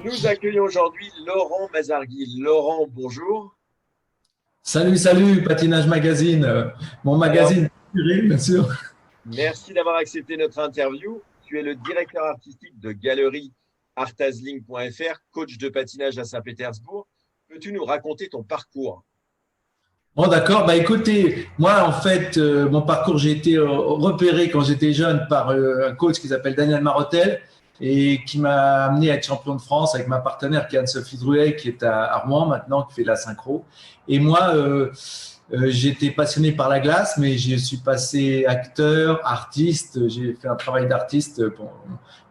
Nous accueillons aujourd'hui Laurent Mazargui. Laurent, bonjour. Salut, Patinage Magazine, mon Alors, magazine préféré, bien sûr. merci d'avoir accepté notre interview. Tu es le directeur artistique de galerie artazling.fr, coach de patinage à Saint-Pétersbourg. Peux-tu nous raconter ton parcours? Bon, d'accord. Bah, écoutez, moi, en fait, mon parcours, j'ai été repéré quand j'étais jeune par un coach qui s'appelle Daniel Marotel et qui m'a amené à être champion de France avec ma partenaire qui est Anne-Sophie Drouet, qui est à Rouen maintenant, qui fait de la synchro. Et moi, j'étais passionné par la glace, mais je suis passé acteur, artiste. J'ai fait un travail d'artiste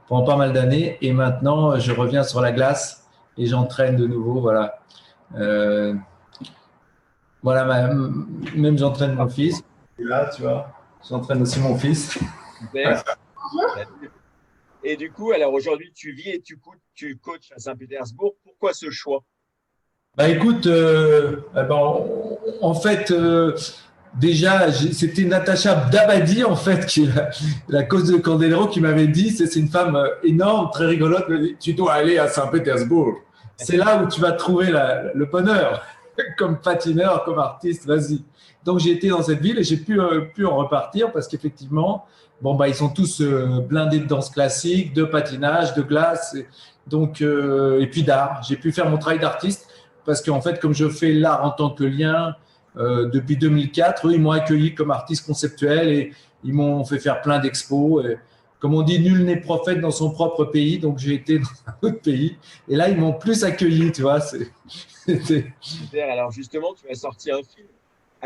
pendant pas mal d'années. Et maintenant, je reviens sur la glace et j'entraîne de nouveau. Voilà. Euh, voilà, même j'entraîne mon fils. Et là, tu vois, j'entraîne aussi mon fils. Super. Et du coup, alors aujourd'hui, tu vis et tu coaches à Saint-Pétersbourg. Pourquoi ce choix? Bah écoute, en fait, déjà, c'était Natacha Dabadi, en fait, qui est la cause de Candelero, qui m'avait dit, c'est une femme énorme, très rigolote, me dit, tu dois aller à Saint-Pétersbourg. C'est là où tu vas trouver le bonheur, comme patineur, comme artiste, vas-y. Donc j'ai été dans cette ville et j'ai pu en repartir parce qu'effectivement, bon, bah, ils sont tous blindés de danse classique, de patinage, de glace, et puis d'art. J'ai pu faire mon travail d'artiste parce qu'en fait, comme je fais l'art en tant que lien, depuis 2004. Eux, ils m'ont accueilli comme artiste conceptuel et ils m'ont fait faire plein d'expos. Et, comme on dit, nul n'est prophète dans son propre pays, donc j'ai été dans un autre pays. Et là, ils m'ont plus accueilli, tu vois. Super. Alors justement, tu as sorti un film,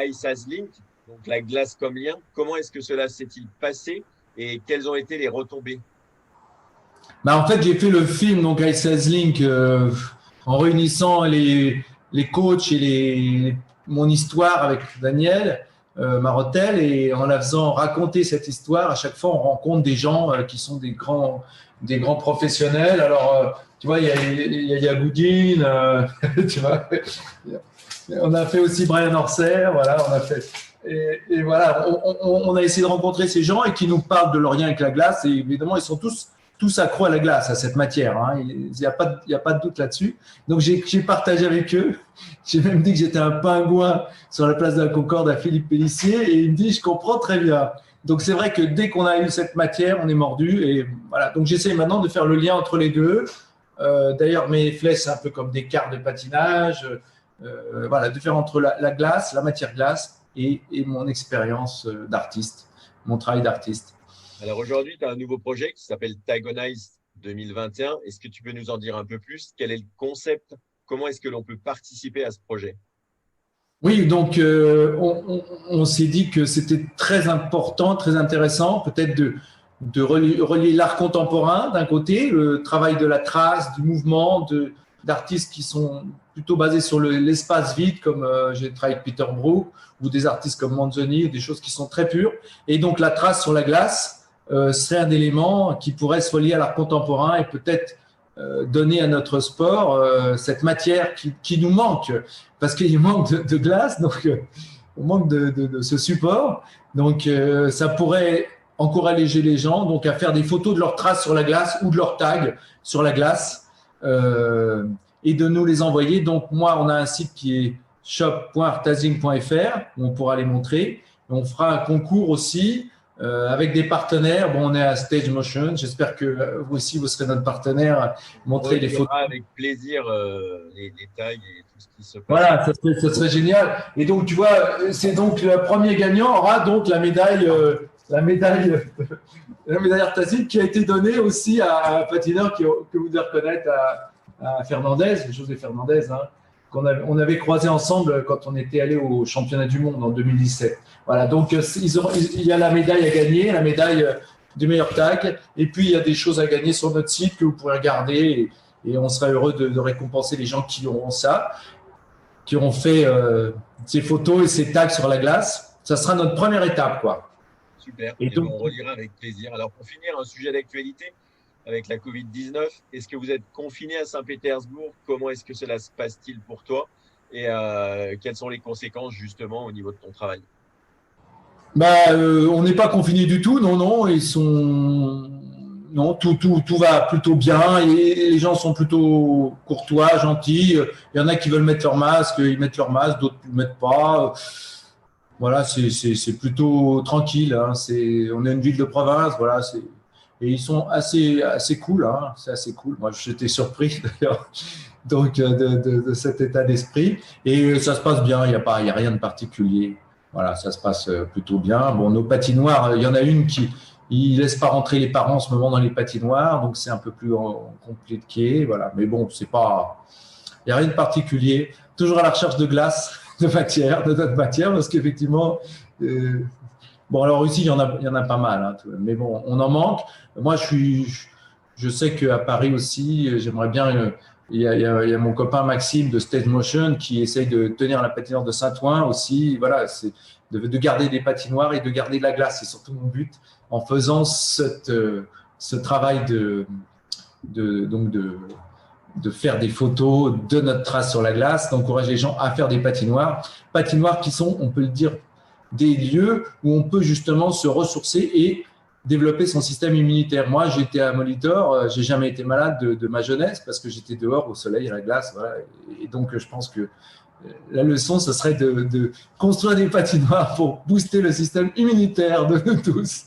Ice as Link, donc la glace comme lien. Comment est-ce que cela s'est-il passé et quelles ont été les retombées? Bah, en fait, j'ai fait le film, donc Ice Link, en réunissant les coachs et mon histoire avec Daniel Marotel et en la faisant raconter cette histoire. À chaque fois, on rencontre des gens qui sont des grands professionnels. Alors, tu vois, il y a Yagoudine, tu vois. On a fait aussi Brian Orser, voilà, on a fait. Et voilà, on a essayé de rencontrer ces gens et qui nous parlent de leur lien avec la glace. Et évidemment, ils sont tous accros à la glace, à cette matière. Hein. Il n'y a pas de doute là-dessus. Donc, j'ai partagé avec eux. J'ai même dit que j'étais un pingouin sur la place de la Concorde à Philippe Pélissier. Et il me dit, je comprends très bien. Donc, c'est vrai que dès qu'on a eu cette matière, on est mordu. Et voilà. Donc, j'essaie maintenant de faire le lien entre les deux. D'ailleurs, mes flèches, c'est un peu comme des quarts de patinage. Voilà, de faire entre la glace, la matière glace et mon expérience d'artiste, mon travail d'artiste. Alors aujourd'hui, tu as un nouveau projet qui s'appelle Tagonize 2021. Est-ce que tu peux nous en dire un peu plus? Quel est le concept? Comment est-ce que l'on peut participer à ce projet? Oui, donc on s'est dit que c'était très important, très intéressant, peut-être de relier l'art contemporain d'un côté, le travail de la trace, du mouvement, d'artistes qui sont plutôt basés sur l'espace vide, comme j'ai travaillé avec Peter Brook, ou des artistes comme Manzoni, des choses qui sont très pures. Et donc la trace sur la glace serait un élément qui pourrait se relier à l'art contemporain et peut-être donner à notre sport cette matière qui nous manque parce qu'il manque de glace, donc on manque de ce support. Donc ça pourrait encourager les gens donc à faire des photos de leurs traces sur la glace ou de leurs tags sur la glace et de nous les envoyer. Donc moi, on a un site qui est shop.artazing.fr où on pourra les montrer. On fera un concours aussi avec des partenaires. Bon, on est à Stage Motion. J'espère que vous aussi, vous serez notre partenaire. On Montrer les photos. retirera avec plaisir les tags et tout ce qui se passe. Voilà, ça serait génial. Et donc, tu vois, c'est donc le premier gagnant aura donc la médaille, la médaille Artazine qui a été donnée aussi à un patineur que vous devez reconnaître, à Fernandez, José Fernandez, hein, on avait croisé ensemble quand on était allé au championnat du monde en 2017. Voilà, donc il y a la médaille à gagner, la médaille du meilleur tag, et puis il y a des choses à gagner sur notre site que vous pourrez regarder, et on sera heureux de récompenser les gens qui auront ça, qui auront fait ces photos et ces tags sur la glace. Ça sera notre première étape, quoi. Super. Et Et ben, donc, on relira avec plaisir. Alors pour finir, un sujet d'actualité avec la Covid-19. Est-ce que vous êtes confiné à Saint-Pétersbourg? Comment est-ce que cela se passe-t-il pour toi? Et quelles sont les conséquences justement au niveau de ton travail? bah, on n'est pas confiné du tout, non, non. Ils sont non, tout va plutôt bien et les gens sont plutôt courtois, gentils. Il y en a qui veulent mettre leur masque, ils mettent leur masque, d'autres ne le mettent pas. Voilà, c'est plutôt tranquille. Hein. On est une ville de province, voilà. Et ils sont assez cool. Hein. C'est assez cool. Moi, j'étais surpris d'ailleurs donc de cet état d'esprit. Et ça se passe bien. Il y a rien de particulier. Voilà, ça se passe plutôt bien. Bon, nos patinoires, il y en a une qui ne laisse pas rentrer les parents en ce moment dans les patinoires, donc c'est un peu plus compliqué. Voilà, mais bon, il n'y a rien de particulier. Toujours à la recherche de glace, de notre matière, parce qu'effectivement, bon, alors ici, il y en a pas mal, hein, mais bon, on en manque. Moi, je sais qu'à Paris aussi, j'aimerais bien. Il y a mon copain Maxime de Stage Motion qui essaye de tenir la patinoire de Saint-Ouen aussi. Voilà, c'est de garder des patinoires et de garder de la glace. C'est surtout mon but en faisant ce travail de faire des photos de notre trace sur la glace, d'encourager les gens à faire des patinoires qui sont, on peut le dire, des lieux où on peut justement se ressourcer et développer son système immunitaire. Moi, j'étais à Molitor, j'ai jamais été malade de ma jeunesse parce que j'étais dehors au soleil, à la glace. Voilà. Et donc, je pense que la leçon, ce serait de construire des patinoires pour booster le système immunitaire de nous tous.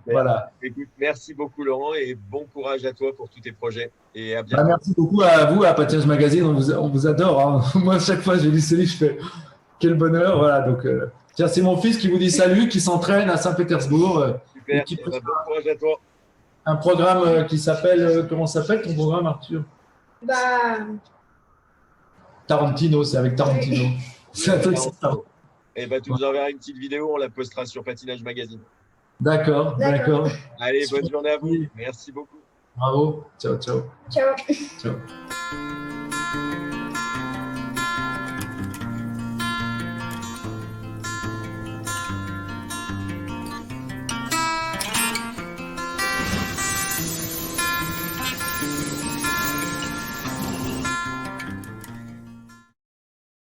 Voilà. Écoute, merci beaucoup Laurent et bon courage à toi pour tous tes projets et à bientôt. Merci beaucoup à vous, à Patinage Magazine, on vous adore. Hein. Moi, chaque fois j'ai lu ce livre, je fais quel bonheur. Voilà, donc, tiens, c'est mon fils qui vous dit salut, qui s'entraîne à Saint-Pétersbourg. Super, bon courage à toi. Un programme qui s'appelle, comment s'appelle ton programme, Arthur? Tarantino, c'est avec Tarantino. C'est un truc sympa. Et tu nous enverras une petite vidéo, on la postera sur Patinage Magazine. D'accord. Allez, bonne journée à vous. Merci beaucoup. Bravo. Ciao. Ciao.